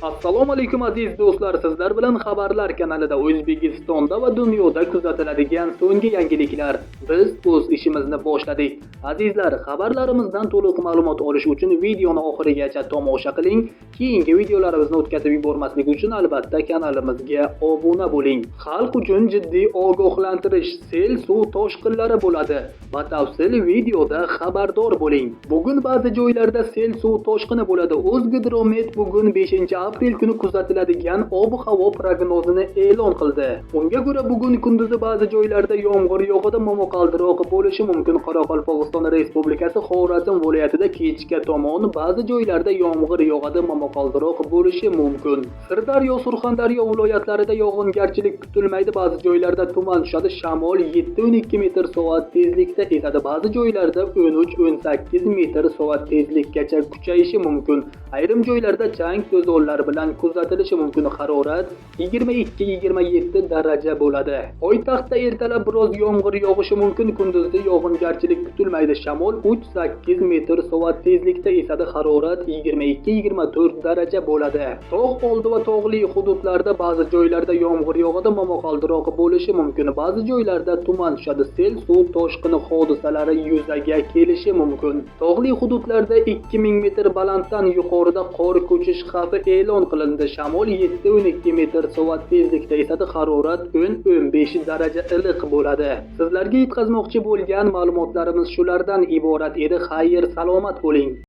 Assalomu alaykum aziz do'stlar, sizlar bilan xabarlar kanalida O'zbekistonda va dunyoda kuzatiladigan so'nggi yangiliklar. Biz o'z ishimizni boshladik. Azizlar, xabarlarimizdan to'liq ma'lumot olish uchun videoni oxirigacha tomosha qiling. Keyingi videolarimizni o'tkazib yubormaslik uchun albatta kanalimizga obuna bo'ling. Xalq uchun jiddiy ogohlantirish, sel suv toshqinlari bo'ladi. Batafsil videoda xabardor bo'ling. Bugun ba'zi joylarda sel suv toshqini bo'ladi. O'zgidromet bugun 5-aprel kuni kuzatiladigan ob-havo prognozini e'lon qildi. Unga ko'ra bugun kunduzi ba'zi joylarda yomg'ir yog'adi, momaqaldiroq bo'lishi mumkin. Qoraqalpog'iston Respublikasi Xorazm viloyatida kechga tomon ba'zi joylarda yomg'ir yog'adi, momaqaldiroq bo'lishi mumkin. Sirdaryo, Surxondaryo viloyatlarida yog'ingarchilik kutilmaydi. Ba'zi joylarda tuman tushadi. Shamol 7-12 metr/soat tezlikda esadi. Ba'zi joylarda 13-18 metr/soat tezlikgacha kuchayishi mumkin. Ayrim joylarda chang to'zonlar bilan kuzatilishi mumkin. Harorat 22-27 daraja bo'ladi. Poytaxtda ertalab biroz yomg'ir yog'ishi mumkin. Kunduzda yog'ingarchilik kutilmaydi. Shamol 3-8 metr/soat tezlikda esadi. Harorat 22-24 daraja bo'ladi. Tog' oldi va tog'li hududlarda ba'zi joylarda yomg'ir yog'adi, momaqaldiroq bo'lishi mumkin. Ba'zi joylarda tuman tushadi. Sel suv toshqini hodisalari yuzaga kelishi mumkin. Tog'li hududlarda 2000 metr balanddan yuqorida qor ko'chish xavfi e'lon qilindi. Shamol 7-12 metr/soat tezlikda esadi. Harorat 10-15 daraja iliq bo'ladi. Sizlarga yetkazmoqchi bo'lgan ma'lumotlarimiz shulardan iborat edi. Xayr, salomat bo'ling.